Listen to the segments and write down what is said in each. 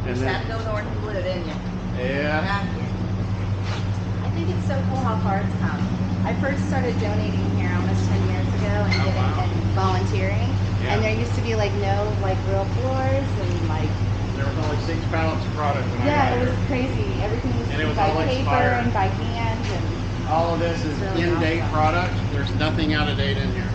And You then, had to go with orange and blue, didn't you? yeah. I think it's so cool how far it's come. I first started donating here almost 10 years ago and Oh, getting wow. and volunteering. Yeah. And there used to be like no like real floors and like There was only 6 pallets of product when I got yeah, it here. was crazy. Everything was And it was by all paper expired. and by hand and All of this is It's really in-date awesome. product. There's nothing out of date in here.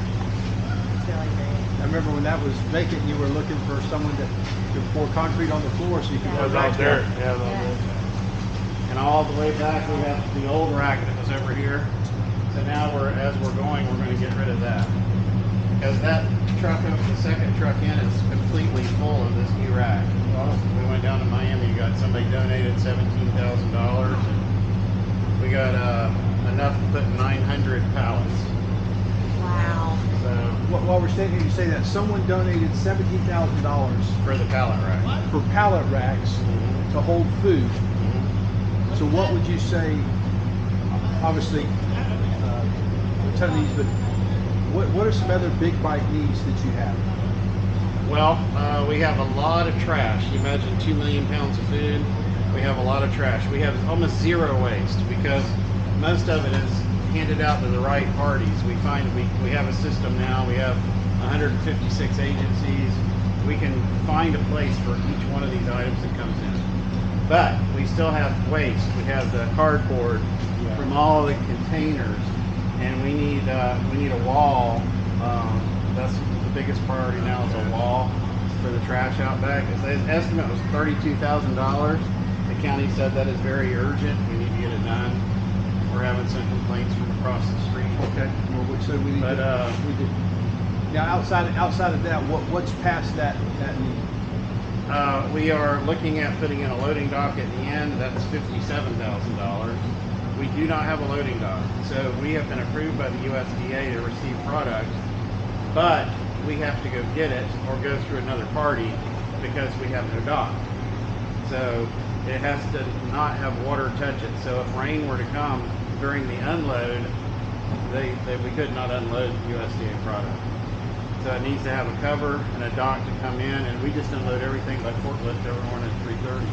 it's really great. I remember when that was vacant, you were looking for someone that could pour concrete on the floor so you could Yeah. put That was racks all dirt. down. Yeah, that was Yeah. dirt. And all the way back, we have the old rack that was over here. So now as we're going to get rid of that. Because that truck, the second truck in, is completely full of this new rack. We went down to Miami, got somebody donated $17,000, and we got enough to put 900 pallets. Wow. So While we're standing here, you say that someone donated $17,000 for the pallet rack. for pallet racks to hold food. So what would you say, obviously, a ton of these, but what are some other big bite needs that you have? Well, we have a lot of trash. You imagine 2 million pounds of food. We have a lot of trash. We have almost zero waste because most of it is handed out to the right parties. We find we have a system now. We have 156 agencies. We can find a place for each one of these items that comes in. But we still have waste. We have the cardboard from all the containers, and we need a wall. That's the biggest priority now is a wall for the trash out back. The estimate was $32,000. The county said that is very urgent. We need to get it done. We're having some complaints from across the street. Okay. Well, so we need But, we did. Now outside of that, what's past that need? We are looking at putting in a loading dock at the end. That's $57,000. We do not have a loading dock. So we have been approved by the USDA to receive product, but we have to go get it or go through another party because we have no dock. So it has to not have water touch it. So if rain were to come during the unload, we could not unload USDA product. So it needs to have a cover and a dock to come in, and we just unload everything by forklift every morning at 3:30.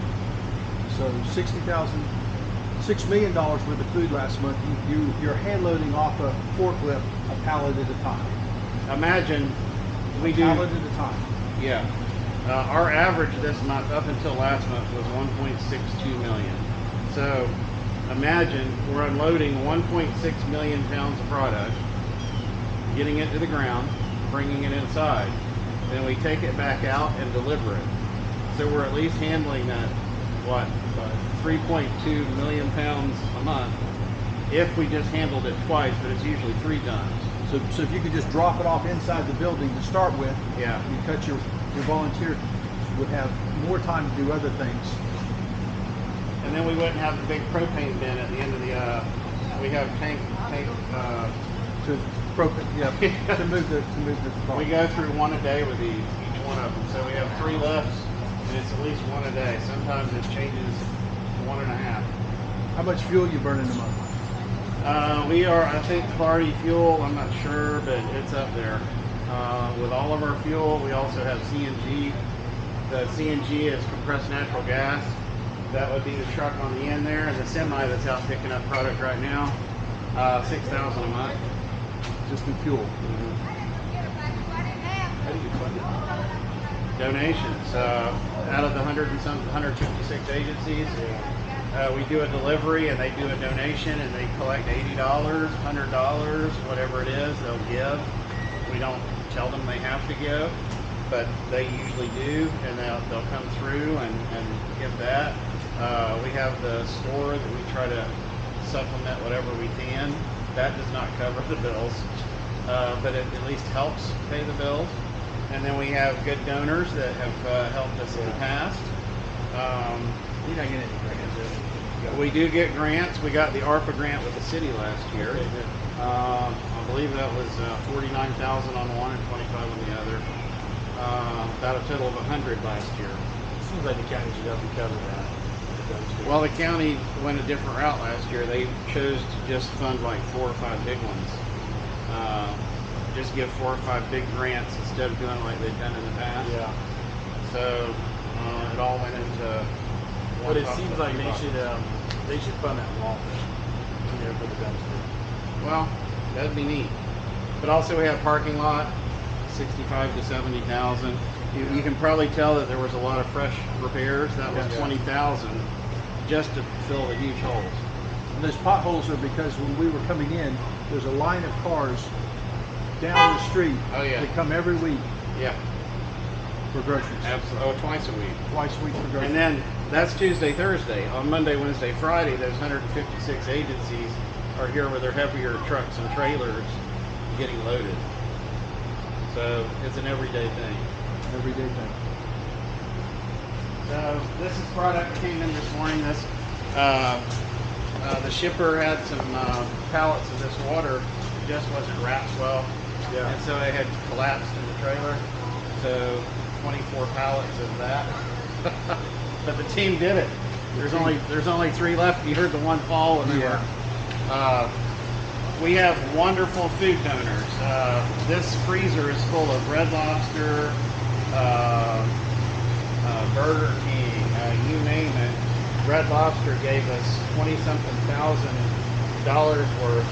So $6 million worth of food last month. You're hand loading off a forklift a pallet at a time. Imagine we do. Pallet at a time. Yeah. Our average this month, up until last month, was 1.62 million. So imagine we're unloading 1.6 million pounds of product, getting it to the ground, bringing it inside. Then we take it back out and deliver it. So we're at least handling that, 3.2 million pounds a month if we just handled it twice, but it's usually 3 times. So if you could just drop it off inside the building to start with, Yeah. you cut your volunteer would have more time to do other things. And then we wouldn't have the big propane bin at the end of the, we have tank, To to move the we go through one a day with each one of them. So we have 3 lifts, and it's at least one a day. Sometimes it changes to 1.5. How much fuel you burn in a month? We are, I think, party fuel. I'm not sure, but it's up there. With all of our fuel, we also have CNG. The CNG is compressed natural gas. That would be the truck on the end there, and the semi that's out picking up product right now. $6,000 a month. Just in fuel. How do you fund it? Donations. Out of the 156 agencies, we do a delivery and they do a donation and they collect $80, $100, whatever it is, they'll give. We don't tell them they have to give, but they usually do, and they'll come through and give that. We have the store that we try to supplement whatever we can. That does not cover the bills, but it at least helps pay the bills. And then we have good donors that have helped us in the past. You're not getting any grants, is it? We do get grants. We got the ARPA grant with the city last year. I believe that was 49,000 on one and 25 on the other. About a total of 100 last year. Seems like the county should help you cover that. Well, the county went a different route last year. They chose to just fund like 4 or 5 big ones. Just give 4 or 5 big grants instead of doing like they've done in the past. Yeah. So It all went into. But it one seems top like of they should fund that wall in there for the dumpster. Well, that'd be neat. But also we have parking lot, 65 to 70,000. You can probably tell that there was a lot of fresh repairs. That was Yeah. 20,000 just to fill the huge holes. And those potholes are because when we were coming in, there's a line of cars down the street Oh, yeah. that come every week Yeah, for groceries. absolutely. Oh, twice a week. Twice a week for groceries. And then that's Tuesday, Thursday. On Monday, Wednesday, Friday, those 156 agencies are here with their heavier trucks and trailers getting loaded. So it's an everyday thing. Everyday thing. So this is product that came in this morning. This the shipper had some pallets of this water. It just wasn't wrapped well, Yeah. and so it had collapsed in the trailer. So 24 pallets of that. But the team did it. There's only 3 left. You heard the one fall, and we have wonderful food donors. This freezer is full of Red Lobster, Burger King, you name it. Red Lobster gave us $20-something thousand worth.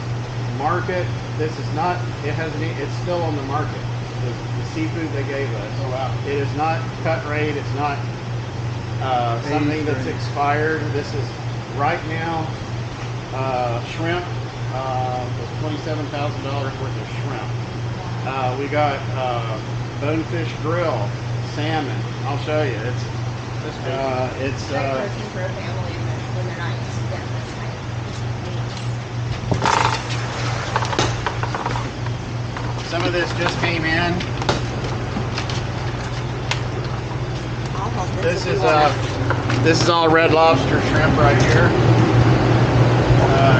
Market. This is not. It hasn't. It's still on the market. The seafood they gave us. Oh, wow. It is not cut rate. It's not something that's Aged. expired. This is right now shrimp. $27,000 worth of shrimp. We got bonefish grill, salmon. I'll show you. It's Great protein for a family when they're not used to getting this type. some of this just came in. I'll hold This if is you want. this is all Red Lobster shrimp right here.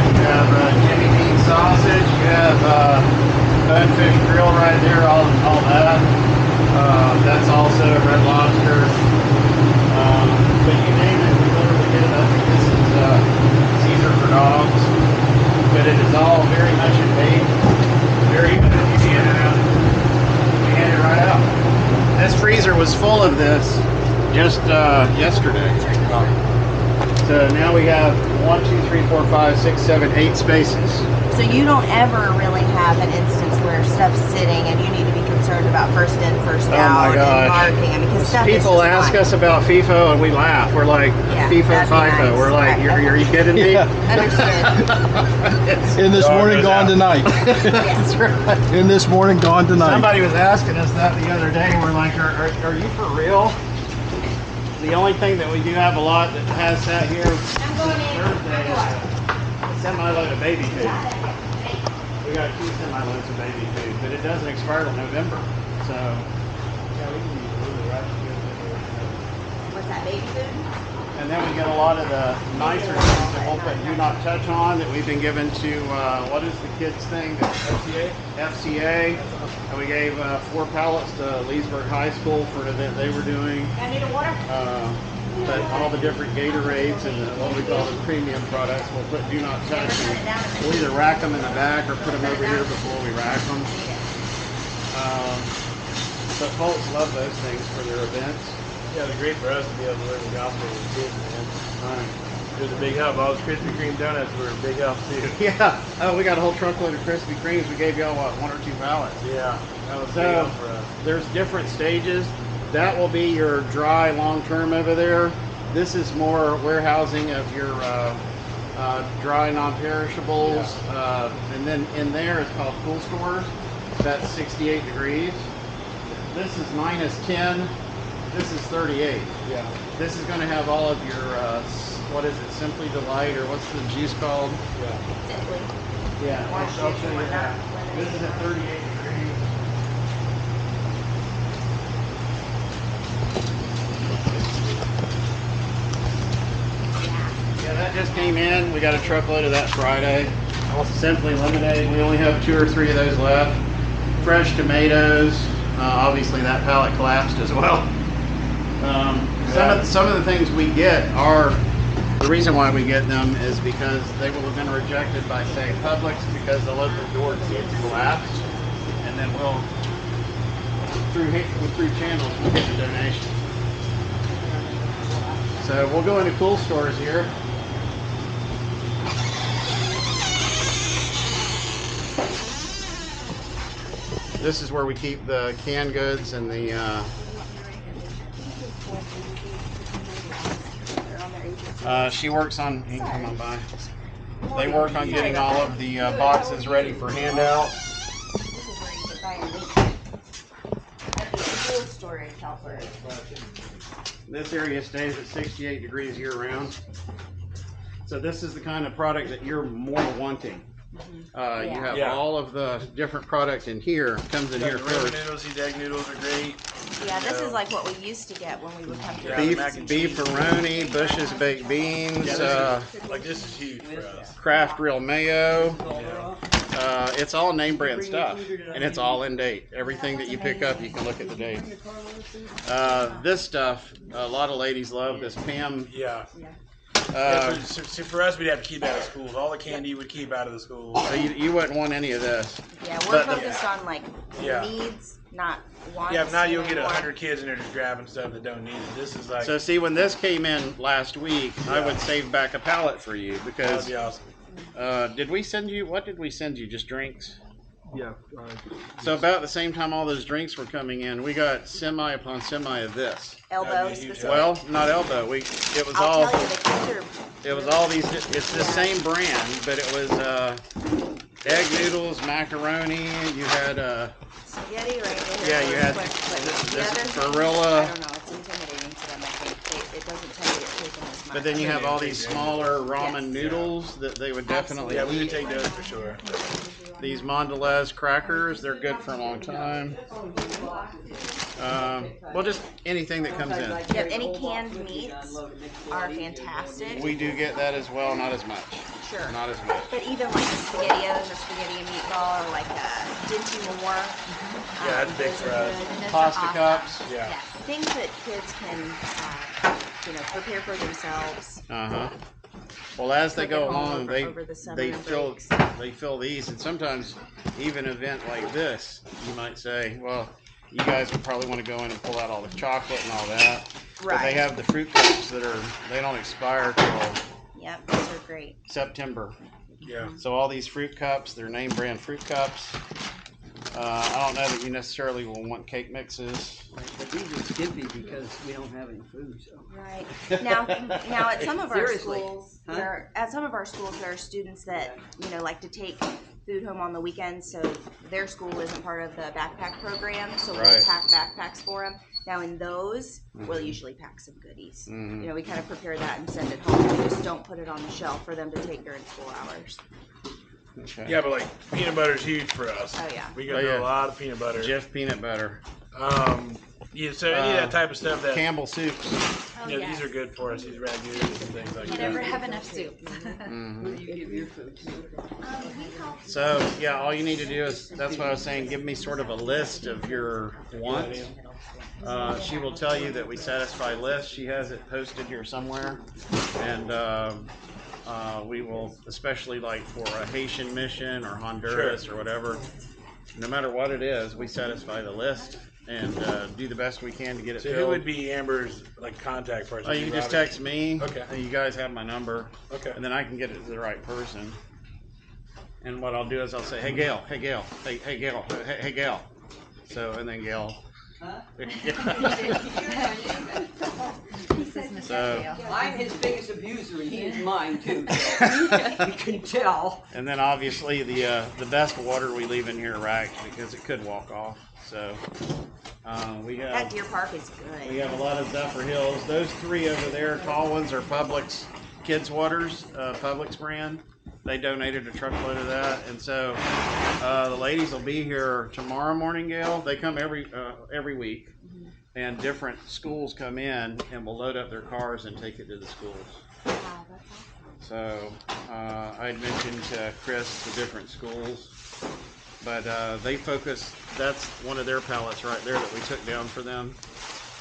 You have Jimmy Dean sausage. You have bonefish grill right there. All that. That's also Red Lobster. But you name it, we literally get it. I think this is Caesar for dogs. But it is all very much in bait. Very good. You hand it out. You hand it right out. This freezer was full of this just yesterday. So now we have 1, 2, 3, 4, 5, 6, 7, 8 spaces. So you don't ever really have an instance where stuff's sitting and you need to be concerned about first in, first Oh out, my gosh. and marking. I mean, because stuff is People just ask fine. us about FIFO and we laugh. We're like, Yeah, FIFO, that'd be FIFO. nice. We're like, are you kidding me? Yeah. Understood. In this morning, gone tonight. That's right. In this morning, gone tonight. Somebody was asking us that the other day. We're like, are you for real? The only thing that we do have a lot that has that here I'm going in. Thursday is a semi-load of baby food. We got 2 semi-loads of baby food, but it doesn't expire till November. So, yeah, we can use a little right What's that, baby food? And then we get a lot of the nicer things that we'll put do not touch on that we've been given to, what is the kids thing? FCA? FCA. And we gave 4 pallets to Leesburg High School for an event they were doing. I need a water. But all the different Gatorades and what we call the premium products, we'll put do not touch. And we'll either rack them in the back or put them over here before we rack them. But folks love those things for their events. Yeah, it was great for us to be able to learn the gospel with kids, man. Right. It was a big help. All those Krispy Kreme donuts were a big help too. Yeah. Oh, we got a whole truckload of Krispy Kremes. We gave y'all, what, 1 or 2 pallets? Yeah, that was a big So help for us. there's different stages. That will be your dry long term over there. This is more warehousing of your dry non-perishables. And then in there it's called cool stores. That's 68 degrees. This is -10. This is 38. Yeah. This is going to have all of your, what is it, Simply Delight, or what's the juice called? Yeah. Simply. Yeah, Orange I'll juice show and you that. whatnot. This is at 38 degrees. Yeah, that just came in. We got a truckload of that Friday. Simply Lemonade. We only have 2 or 3 of those left. Fresh tomatoes. Obviously, that pallet collapsed as well. Some of the things we get are, the reason why we get them is because they will have been rejected by, say, Publix because the local door gets collapsed, and then we'll through channels we'll get the donation. So we'll go into cool stores here. This is where we keep the canned goods and the she works on, you can come on by. They work on getting all of the boxes ready for handout. This is where you can buy them. At the cool storage helper. This area stays at 68 degrees year round. So this is the kind of product that you're more wanting. You have Yeah. all of the different product in here, comes in here The ramen first. noodles, these egg noodles are great. Yeah, this is like what we used to get when we would come to Yeah, the mac and Beef cheese. pepperoni, Bush's baked beans, Yeah, like this is huge for us. Kraft Real Mayo. It's all name brand stuff, and it's all in date. Everything that you pick up, you can look at the date. This stuff, a lot of ladies love this Pam. Yeah. Uh, See, for us, we'd have to keep out of schools. All the candy would keep out of the schools. you wouldn't want any of this. Yeah, we're But- focused on like Yeah. needs, not wants. Yeah, if not, you'll get anymore. 100 kids in there just grabbing stuff that don't need it. This is like, So see, when this came in last week, I would save back a pallet for you that'd because be awesome. did we send you? What did we send you? Just drinks. Yeah. So about the same time all those drinks were coming in, we got semi upon semi of this. Elbow That'd be a huge specific. Well, not elbow. It was I'll all. tell you, the kids are. It was all these. It's the same brand, but it was egg noodles, macaroni. You had Spaghetti right here. Yeah, you had But this the other thing, Barilla. I don't know, it's intimidating to them, I think. It doesn't tend to get taken as much. but then you have all these smaller ramen Yes. noodles that they would definitely Yeah, we would eat. take those for sure. These Mondelez crackers, they're good for a long time. Well, just anything that comes in. Yep, any canned meats are fantastic. We do get that as well, not as much. Sure. Not as much. But even like SpaghettiOs or spaghetti and meatball or like Dinty Moore. Yeah, that's big those for are us. good. Those are Pasta awesome. cups. Yeah. Things that kids can, prepare for themselves. Uh-huh. Well, as they Cook go at home along, over the summer they and fill breaks. they fill these, and sometimes even an event like this, you might say, well, you guys would probably want to go in and pull out all the chocolate and all that. But they Right. have the fruit cups that they don't expire till Yep, those are great. September. Yeah. So all these fruit cups, they're name brand fruit cups. I don't know that you necessarily will want cake mixes. But these are skimpy because we don't have any food, so. Right. Now at some of our Seriously. schools, Huh? there are students that, like to take food home on the weekends, so their school isn't part of the backpack program, so we'll Right. pack backpacks for them. Now in those, we'll usually pack some goodies. Mhm. We kind of prepare that and send it home. We just don't put it on the shelf for them to take during school hours. Okay. Yeah, but like peanut butter is huge for us. Oh, yeah. We go Oh, through yeah. a lot of peanut butter. Jif peanut butter. Yeah, so any of that type of stuff that Campbell soups. Oh, these are good for us. These ragus and things like You that. never have enough soup. Where do you get your food? So yeah, all you need to do is, that's what I was saying, give me sort of a list of your wants. She will tell you that we satisfy lists. She has it posted here somewhere. And we will, especially like for a Haitian mission or Honduras or whatever, no matter what it is, we satisfy the list and do the best we can to get it So filled. who would be Amber's like contact person? Oh, you can just Robert? text me. Okay. You guys have my number. Okay. And then I can get it to the right person. And what I'll do is I'll say, hey Gail, hey Gail, hey Gail, hey Gail. So, and then Gail. Huh? So, I'm his biggest abuser and he is mine too. So you can tell. and then obviously the best water we leave in here racked because it could walk off. So we That have Deer Park is good. we have a lot of Zephyr Hills. Those three over there, tall ones, are Publix Kids Waters, Publix brand. They donated a truckload of that, and so the ladies will be here tomorrow morning. Gail, they come every week, and different schools come in and will load up their cars and take it to the schools. Wow, that's awesome. So I'd mentioned to Chris the different schools, but they focus. That's one of their pallets right there that we took down for them,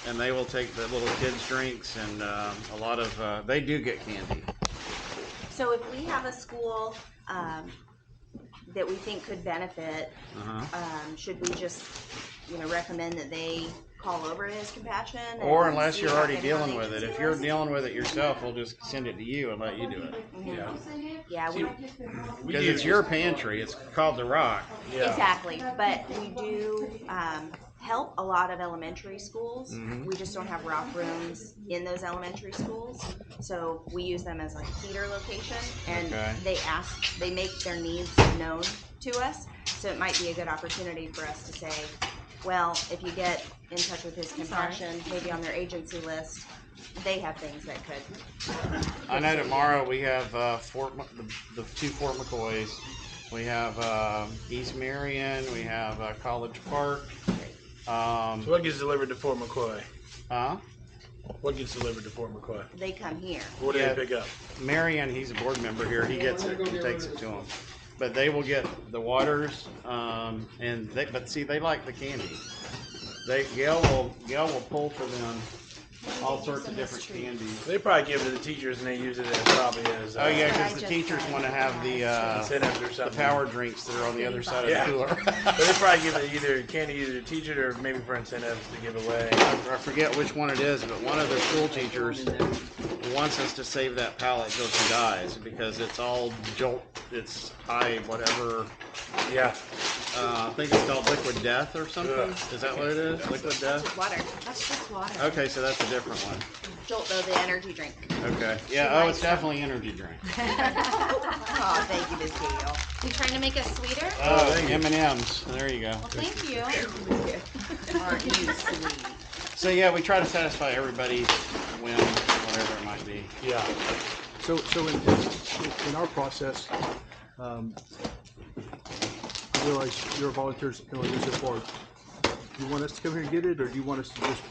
and they will take the little kids' drinks and a lot of. They do get candy. So if we have a school that we think could benefit, Uh-huh. should we just, recommend that they call over to his Compassion. Or and unless see you're about already getting on dealing the with it. agency If you're list. dealing with it yourself, we'll just send it to you and let you do it. Yeah. Yeah, See, we Because do it's your pantry. It's called The Rock. Yeah. exactly. But we do help a lot of elementary schools. Mhm. We just don't have rock rooms in those elementary schools, so we use them as like a feeder location. And Okay. they make their needs known to us. So it might be a good opportunity for us to say, well, if you get in touch with his Compassion, maybe on their agency list, they have things that could. I know tomorrow we have the two Fort McCoys. We have East Marion. We have College Park. So what gets delivered to Fort McCoy? Huh? What gets delivered to Fort McCoy? They come here. What do Yeah. they pick up? Marion, he's a board member here. He gets it and takes it to them. But they will get the waters, but see, they like the candy. Gail will pull for them all sorts of different candies. They probably give it to the teachers and they use it as probably as Oh yeah, I because the just teachers said. want to have the incentives or the something. power drinks that are on the other side of Yeah. the cooler. But they probably give it either candy either to teachers or maybe for incentives to give away. I forget which one it is, but one of the school teachers wants us to save that pallet till she dies because it's all it's high whatever. Yeah. I think it's called Liquid Death or something. Ugh. Is that what it is? Liquid Death? Just water. That's just water. Okay, so that's a different one. Jolt though, the energy drink. Okay. Yeah, She it's likes definitely energy drink. Oh, thank you, Miss Gail. You trying to make us sweeter? Oh, thank you. M&M's. There you go. Well, thank you. Aren't you sweet? So yeah, we try to satisfy everybody's whim, whatever it might be. Yeah. So in our process, I realize you're volunteers in this board. Do you want us to come here and get it, or do you want us to just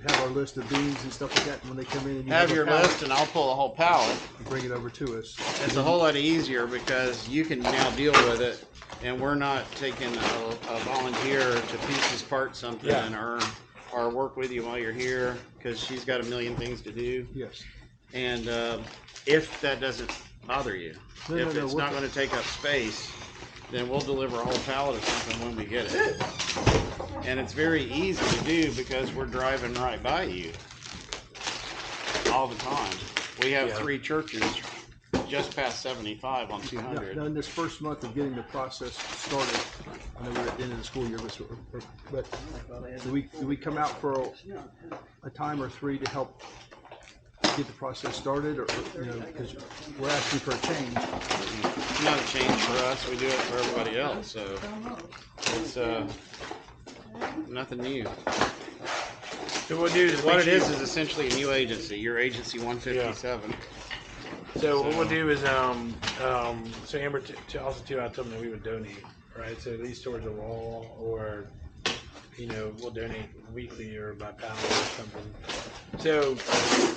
have our list of beans and stuff like that, and when they come in and you Have a your pallet, list and I'll pull a whole pallet. you bring it over to us? It's a whole lot easier because you can now deal with it and we're not taking a volunteer to piece apart something Yeah. or work with you while you're here because she's got a million things to do. Yes. And if that doesn't bother you, No, if no, it's we're not fine. going to take up space, then we'll deliver a whole pallet of something when we get it. And it's very easy to do because we're driving right by you all the time. We have Yeah. 3 churches just past 75 on Now, 200. in this first month of getting the process started, I know we're at the end of the school year, but do we come out for a time or 3 to help get the process started, or because we're asking for a change? It's not a change for us. We do it for everybody else. So it's nothing new. So what we'll do is What make it is sure- essentially a new agency. Your agency 157. So what we'll do is so Amber also too, I told them that we would donate, right? So at least towards a wall, or we'll donate weekly or by pound or something. So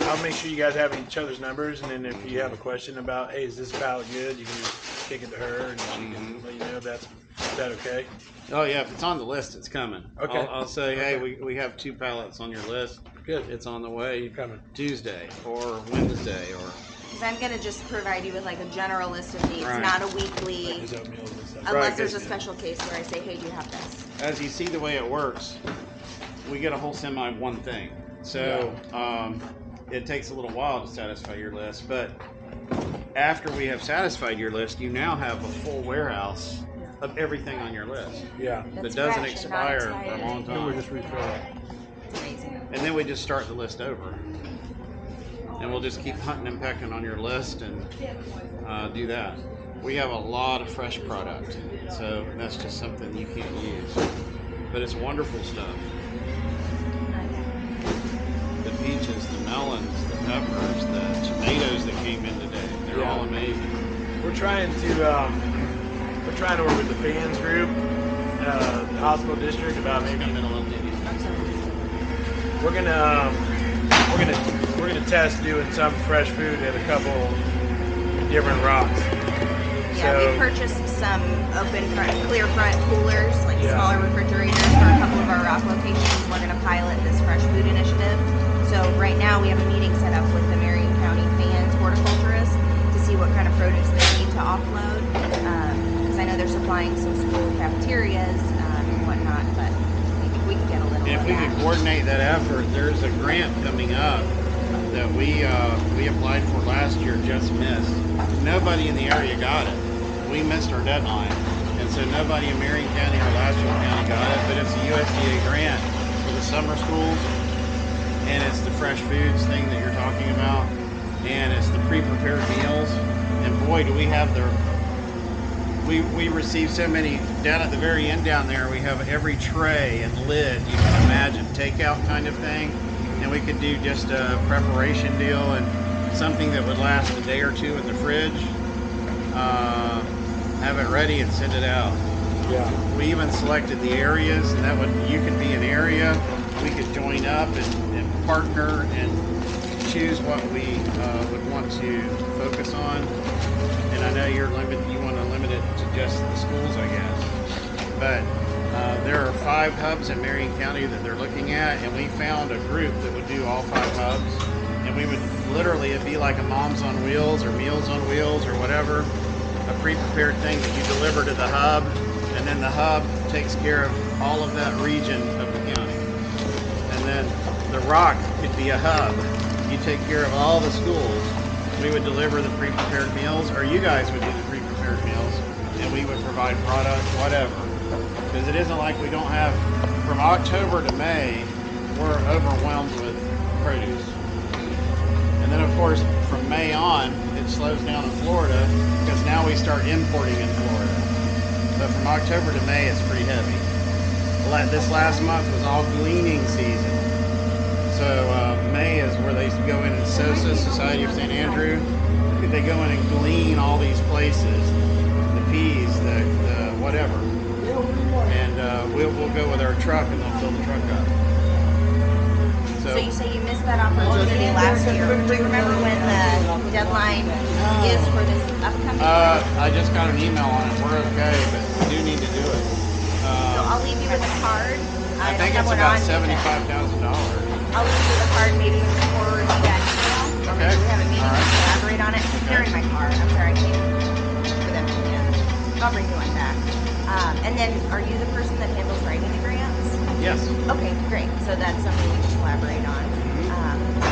I'll make sure you guys have each other's numbers, and then if you have a question about, hey, is this pallet good, you can just kick it to her and she can let you know if is that okay? Oh yeah, if it's on the list, it's coming. Okay. I'll say, hey, we have 2 pallets on your list. Good. It's on the way. Coming. Tuesday or Wednesday or. Because I'm gonna just provide you with like a general list of needs, Right. not a weekly, His oatmeal and stuff. unless Right, there's a 'cause- special case where I say, hey, do you have this? As you see the way it works, we get a whole semi of one thing. So it takes a little while to satisfy your list, but after we have satisfied your list, you now have a full warehouse of everything on your list Yeah. that That's doesn't fresh and not expire for a expired. long Then we're time. just refilling. It's amazing. And then we just start the list over. And we'll just keep hunting and pecking on your list and do that. We have a lot of fresh product, so that's just something you can't use. But it's wonderful stuff. The peaches, the melons, the peppers, the tomatoes that came in today. They're Yeah. all amazing. We're trying to work with the fans group, the hospital district about maybe Come in a little nitty. we're gonna test doing some fresh food at a couple different rocks. Yeah, So- we purchased some open front, clear front coolers, like Yeah. smaller refrigerators for a couple of our rock locations. We're gonna pilot this fresh food initiative. So right now we have a meeting set up with the Marion County fans horticulturists to see what kind of produce they need to offload. Because I know they're supplying some school cafeterias and whatnot, but we can get a little. And if of we could coordinate that effort. There's a grant coming up that we applied for last year, just missed. Nobody in the area got it. We missed our deadline, and so nobody in Marion County or Alachua County got it. But it's a USDA grant for the summer schools, and it's the fresh foods thing that you're talking about, and it's the pre-prepared meals. And boy, do we have the we receive so many down at the very end down there. We have every tray and lid you can imagine, takeout kind of thing, and we could do just a preparation deal and something that would last a day or two in the fridge. Have it ready and send it out. Yeah. We even selected the areas, and that would you could be an area. We could join up and partner and choose what we would want to focus on. And I know you want to limit it to just the schools, I guess. But there are 5 hubs in Marion County that they're looking at, and we found a group that would do all 5 hubs. And we would literally, it'd be like a Moms on Wheels or Meals on Wheels or whatever, a pre-prepared thing that you deliver to the hub, and then the hub takes care of all of that region of the county. And then the Rock could be a hub. You take care of all the schools. We would deliver the pre-prepared meals, or you guys would do the pre-prepared meals, and we would provide product, whatever. Because it isn't like we don't have, from October to May, we're overwhelmed with produce. And then of course, from May on, it slows down in Florida, because now we start importing in Florida. But from October to May, it's pretty heavy. This last month was all gleaning season. So May is where they go in and SOSA, Society of St. Andrew. They go in and glean all these places, the peas, the whatever. And we'll go with our truck and they'll fill the truck up. So you say you missed that opportunity last year. Do you remember when the deadline is for this upcoming year? I just got an email on it. We're okay, but we do need to do it. So I'll leave you with a card. I think don't it's have one about on me, but $75,000. I'll leave you the card maybe forward to that email. Okay. We have a meeting All right. to collaborate on it. They're in my car. I'm sorry, I came for them to get. I'll bring you one back. And then, are you the person that handles writing the grants? Yes. Okay, great. So that's something we can collaborate on.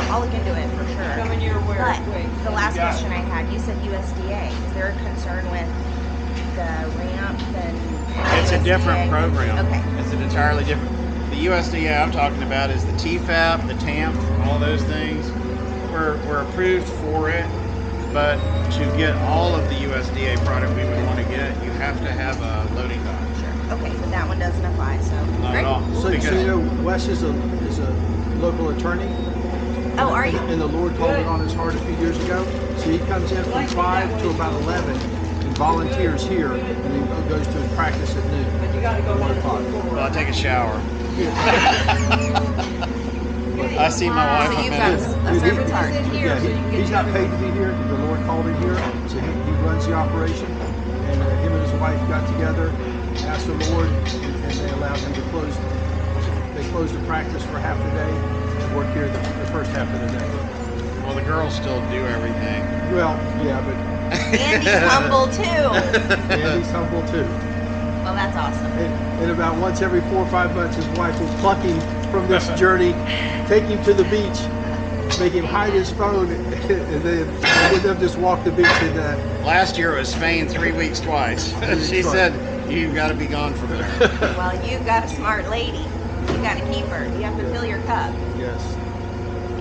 I'll look into it for sure. Coming your way, But quick. the last got question I had, you said USDA. Is there a concern with the ramp and? It's a different USDA? program. Okay. It's an entirely different. The USDA I'm talking about is the TFAP, the TAMP, all those things. We're approved for it, but to get all of the USDA product we would want to get, you have to have a loading dock. Sure. Okay, so that one doesn't apply. So Not great. at all. So Because- you know, Wes is a local attorney. Oh, are you? And the Lord told it on his heart a few years ago. So he comes in from 5 to about 11 and volunteers here, and he goes to his practice at noon. But you gotta go At 1 in o'clock. Well, I take a shower. I see my wife. So a you've got minute. a servant's heart. Yeah, he's not paid to be here. The Lord called him here, so he runs the operation. And him and his wife got together, asked the Lord, and they allowed him to close. They closed the practice for half the day and work here the first half of the day. Well, the girls still do everything. Well, yeah, but And he's humble too. Andy's humble too. Well, that's awesome. And about once every 4 or 5 months, his wife will pluck him from this journey, take him to the beach, make him hide his phone, and then let them just walk the beach. And Last year it was Spain 3 weeks twice. She Twice. said, you've got to be gone from there. Well, you've got a smart lady. You got to keep her. You have to fill your cup. yes,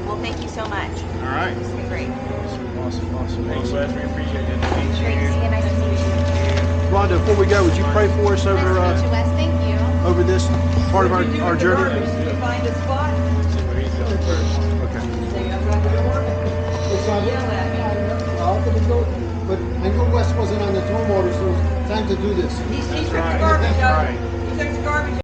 Well, thank you so much. All right. It's been great. awesome. Thanks, Wes. We appreciate it. Great to see you. Nice to meet you. Rhonda, before we go, would you pray for us Nice to meet you, over Wes. Thank you. over this part of our What'd you do our with the journey? garbage? Did you find a spot? See where he's going first. Okay. Thing outside the door? It's on Yell at me. I'll open the door, but I knew Wes wasn't on the dorm order, so it's time to do this. He took the right. garbage That's out. right. He took the garbage